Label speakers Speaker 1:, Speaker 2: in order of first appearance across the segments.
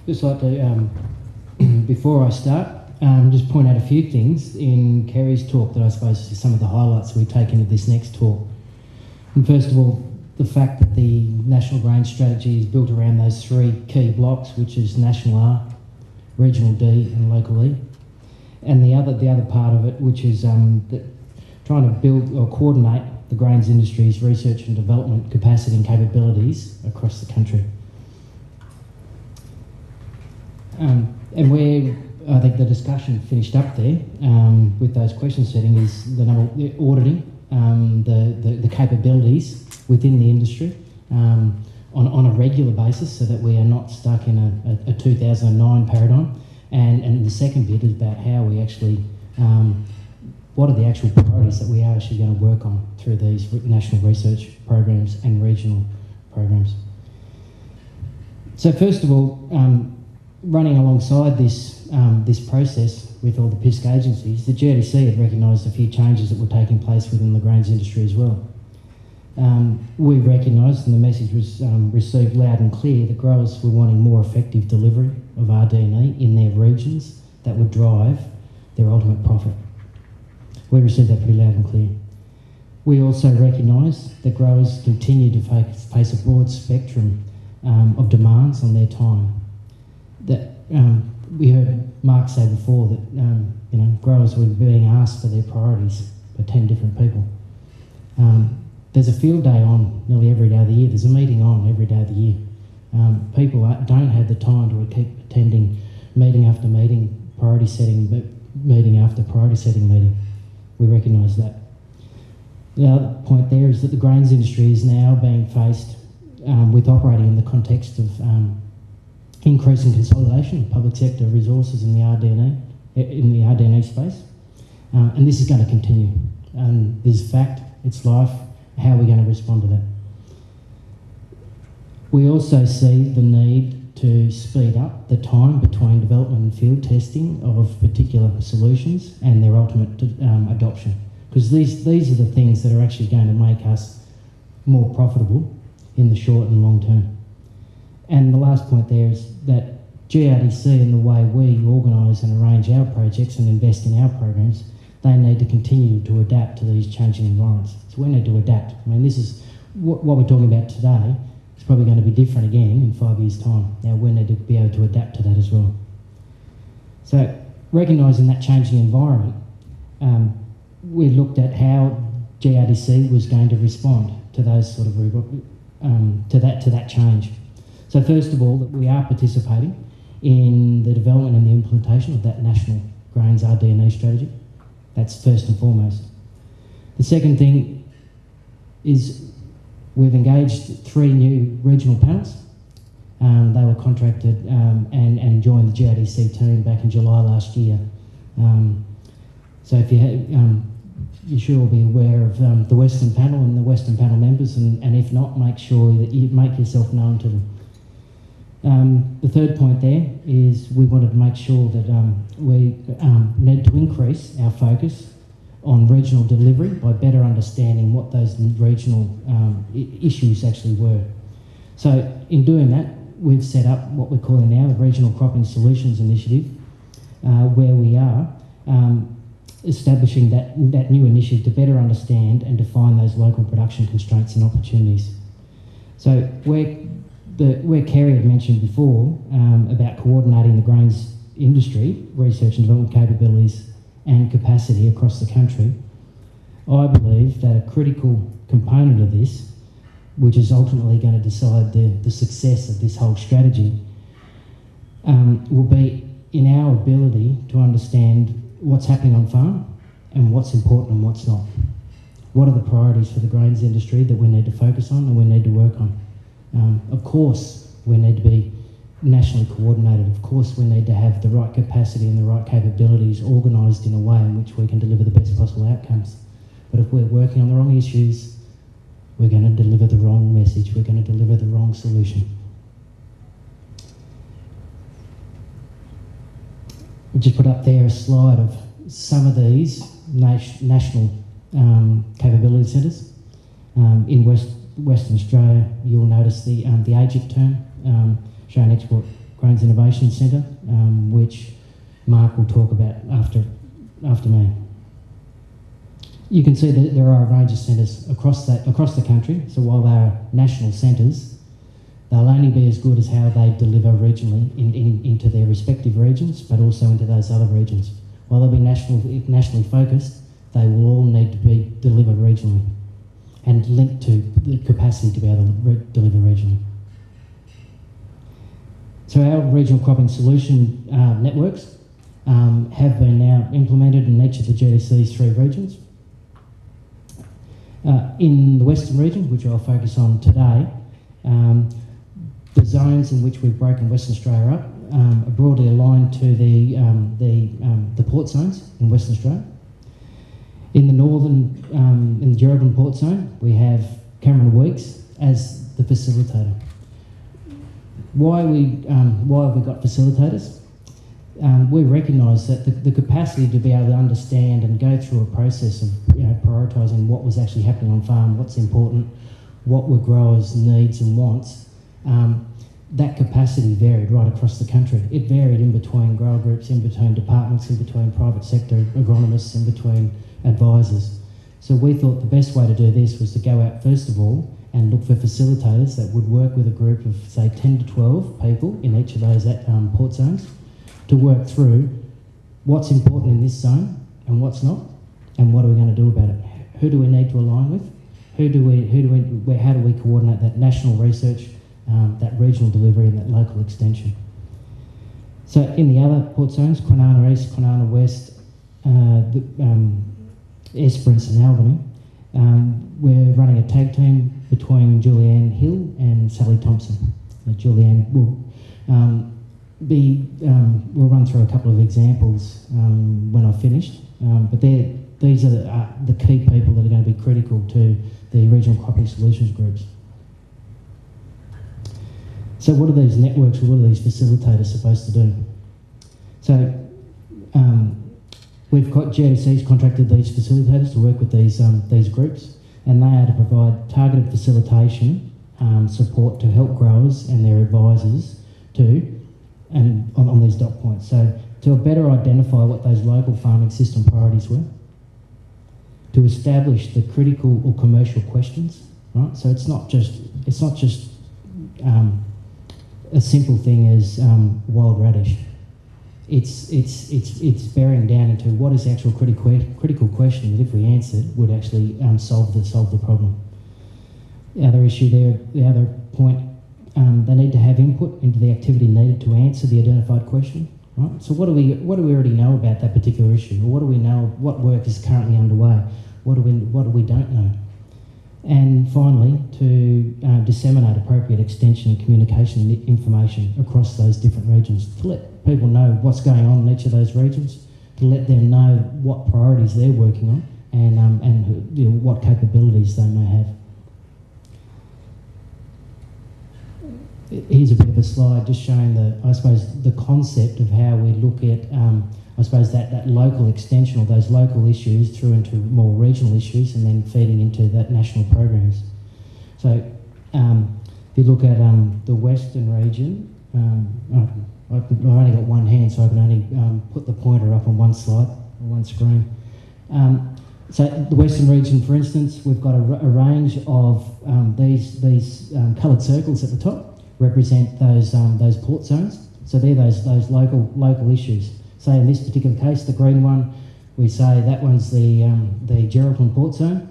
Speaker 1: Just like to, before I start, just point out a few things in Kerry's talk that I suppose is some of the highlights we take into this next talk. And first of all, the fact that the National Grain Strategy is built around those three key blocks, which is National R, Regional D and Local E. And the other part of it, which is trying to build or coordinate the grains industry's research and development capacity and capabilities across the country. And where I think the discussion finished up there with those question setting is the auditing the capabilities within the industry on a regular basis, so that we are not stuck in a 2009 paradigm. And the second bit is about how we actually, what are the actual priorities that we are actually going to work on through these national research programs and regional programs. So first of all, running alongside this process with all the PISC agencies, the GRDC had recognised a few changes that were taking place within the grains industry as well. We recognised, and the message was received loud and clear, that growers were wanting more effective delivery of RD&E in their regions that would drive their ultimate profit. We received that pretty loud and clear. We also recognised that growers continue to face a broad spectrum of demands on their time. That we heard Mark say before that growers were being asked for their priorities by 10 different people. There's a field day on nearly every day of the year. There's a meeting on every day of the year. People don't have the time to keep attending meeting after meeting, priority setting meeting after priority setting meeting. We recognise that. The other point there is that the grains industry is now being faced with operating in the context of increasing consolidation of public sector resources in the RD&E space, and this is going to continue. This is fact, it's life. How are we going to respond to that? We also see the need to speed up the time between development and field testing of particular solutions and their ultimate adoption, because these are the things that are actually going to make us more profitable in the short and long term. And the last point there is that GRDC, and the way we organise and arrange our projects and invest in our programs, they need to continue to adapt to these changing environments. So we need to adapt. I mean, this is what we're talking about today. It's probably going to be different again in 5 years' time. Now we need to be able to adapt to that as well. So recognising that changing environment, we looked at how GRDC was going to respond to those sort of to that change. So first of all, that we are participating in the development and the implementation of that National Grains RD&E strategy. That's first and foremost. The second thing is we've engaged 3 new regional panels. They were contracted and joined the GRDC team back in July last year. So if you should all be aware of the Western panel and the Western panel members, and if not, make sure that you make yourself known to them. The third point there is we wanted to make sure that we need to increase our focus on regional delivery by better understanding what those regional issues actually were. So in doing that, we've set up what we're calling now the Regional Cropping Solutions Initiative, where we are establishing that new initiative to better understand and define those local production constraints and opportunities. So where Kerry had mentioned before about coordinating the grains industry, research and development capabilities and capacity across the country, I believe that a critical component of this, which is ultimately going to decide the success of this whole strategy, will be in our ability to understand what's happening on farm and what's important and what's not. What are the priorities for the grains industry that we need to focus on and we need to work on? Of course, we need to be nationally coordinated. Of course, we need to have the right capacity and the right capabilities organised in a way in which we can deliver the best possible outcomes. But if we're working on the wrong issues, we're going to deliver the wrong message. We're going to deliver the wrong solution. We just put up there a slide of some of these national capability centres. In Western Australia, you'll notice the AGIC term, showing export Grains Innovation Centre, which Mark will talk about after me. You can see that there are a range of centres across the country, so while they are national centres, they'll only be as good as how they deliver regionally into their respective regions, but also into those other regions. While they'll be nationally focused, they will all need to be delivered regionally and linked to the capacity to be able to deliver regionally. So our regional cropping solution networks have been now implemented in each of the GRDC's 3 regions. In the Western region, which I'll focus on today, the zones in which we've broken Western Australia up are broadly aligned to the port zones in Western Australia. In the northern, in the Geraldton Port Zone, we have Cameron Weeks as the facilitator. Why have we got facilitators? We recognise that the capacity to be able to understand and go through a process of prioritising what was actually happening on farm, what's important, what were growers' needs and wants, that capacity varied right across the country. It varied in between grower groups, in between departments, in between private sector agronomists, in between advisors. So we thought the best way to do this was to go out first of all and look for facilitators that would work with a group of say 10 to 12 people in each of those port zones to work through what's important in this zone and what's not, and what are we going to do about it. Who do we need to align with? How do we coordinate that national research, that regional delivery and that local extension? So in the other port zones, Kwinana East, Kwinana West, Esperance and Albany, we're running a tag team between Julianne Hill and Sally Thompson. Julianne will we'll run through a couple of examples when I've finished, but these are the key people that are going to be critical to the regional cropping solutions groups. So what are these networks or what are these facilitators supposed to do? So we've got GRDCs contracted these facilitators to work with these groups, and they are to provide targeted facilitation support to help growers and their advisors on these dot points. So to better identify what those local farming system priorities were, to establish the critical or commercial questions, right? So it's not just a simple thing as wild radish. It's bearing down into what is the actual critical question that if we answered would actually solve the problem. The other issue there, the other point, they need to have input into the activity needed to answer the identified question. Right? So what do we already know about that particular issue, or what do we know? What work is currently underway? What do we don't know? And finally, to disseminate appropriate extension and communication information across those different regions, to let people know what's going on in each of those regions, to let them know what priorities they're working on and what capabilities they may have. Here's a bit of a slide just showing the concept of how we look at that local extension or those local issues through into more regional issues and then feeding into that national programs. So if you look at the Western region, I've only got one hand, so I can only put the pointer up on one slide, on one screen. So the Western region, for instance, we've got a range of these coloured circles at the top represent those port zones. So they're those local issues. Say in this particular case, the green one, we say that one's the Geraldton Port Zone.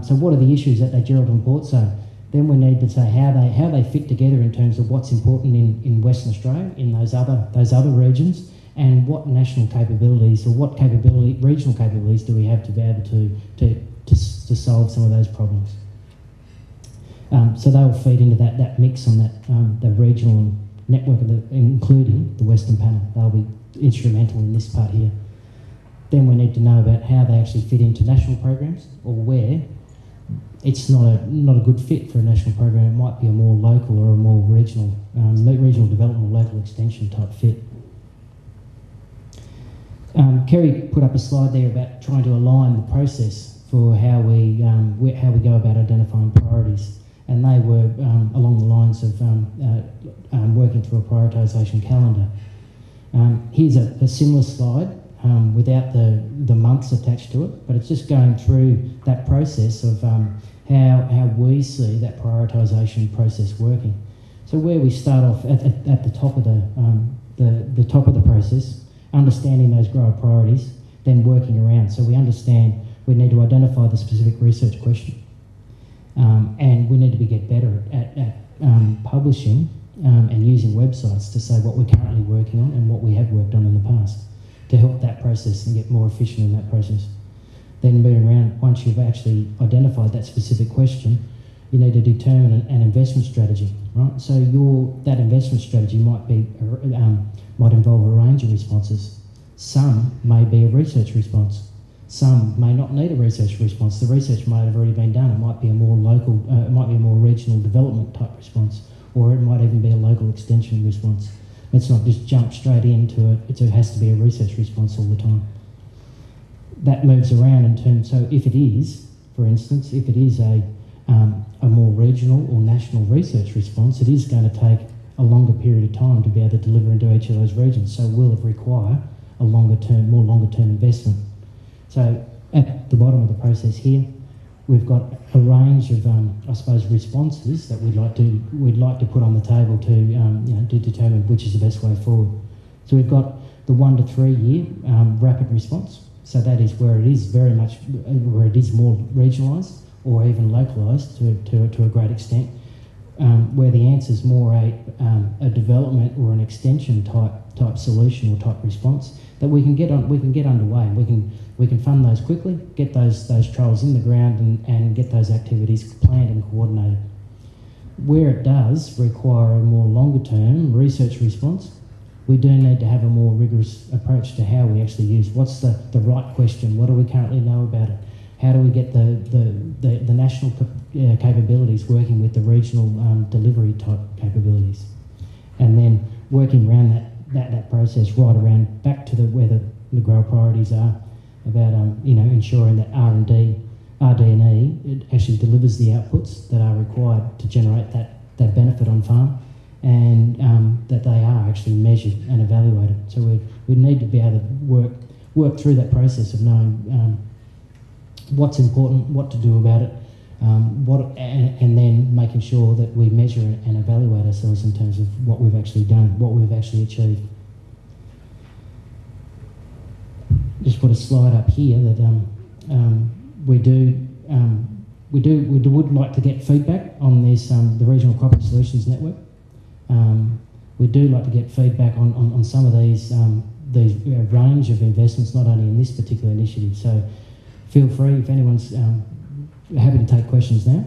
Speaker 1: So what are the issues at that Geraldton Port Zone? Then we need to say how they fit together in terms of what's important in Western Australia, in those other regions, and what national capabilities or what regional capabilities do we have to be able to solve some of those problems. So they'll feed into that mix on the regional network, including the Western panel. They'll be instrumental in this part here. Then we need to know about how they actually fit into national programs, or where it's not a good fit for a national program. It might be a more local or a more regional development or local extension type fit. Kerry put up a slide there about trying to align the process for how we go about identifying priorities. and they were along the lines of working through a prioritisation calendar. Here's a similar slide without the months attached to it, but it's just going through that process of how we see that prioritisation process working. So where we start off at the top of the top of the process, understanding those grower priorities, then working around. So we understand we need to identify the specific research question, and we need to get better at publishing and using websites to say what we're currently working on and what we have worked on in the past to help that process and get more efficient in that process. Then moving around, once you've actually identified that specific question, you need to determine an investment strategy, right? So that investment strategy might involve a range of responses. Some may be a research response. Some may not need a research response. The research might have already been done. It might be a more local, it might be a more regional development type response, or it might even be a local extension response. Let's not just jump straight into it. It has to be a research response all the time. That moves around in terms, so if it is, for instance, if it is a more regional or national research response, it is going to take a longer period of time to be able to deliver into each of those regions. So it will require a more longer term investment. So at the bottom of the process here, we've got a range of, I suppose, responses that we'd like to put on the table to determine which is the best way forward. So we've got the 1 to 3 year rapid response. So that is where it is very much where it is more regionalised or even localised to a great extent, where the answer is more a development or an extension type solution or type response that we can get underway, and we can fund those quickly, get those trials in the ground and get those activities planned and coordinated. Where it does require a more longer term research response, we do need to have a more rigorous approach to how we actually use what's the right question, what do we currently know about it, how do we get the national capabilities working with the regional delivery type capabilities, and then working around that process right around back to where the grower priorities are about ensuring that RD&E it actually delivers the outputs that are required to generate that benefit on farm, and that they are actually measured and evaluated. So we need to be able to work through that process of knowing what's important, what to do about it, and then making sure that we measure and evaluate ourselves in terms of what we've actually done, what we've actually achieved. Just put a slide up here that we would like to get feedback on this the Regional Cropping Solutions Network. We do like to get feedback on some of these range of investments, not only in this particular initiative. So feel free, if anyone's happy to take questions now,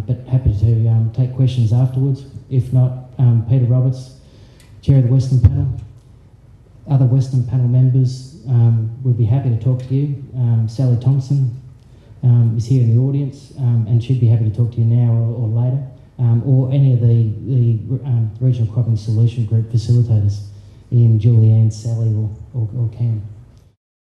Speaker 1: but happy to take questions afterwards. If not, Peter Roberts, Chair of the Western Panel, other Western Panel members would be happy to talk to you. Sally Thompson is here in the audience, and she'd be happy to talk to you now or later, or any of the Regional Cropping Solution Group facilitators, Ian, Julianne, Sally or Cam.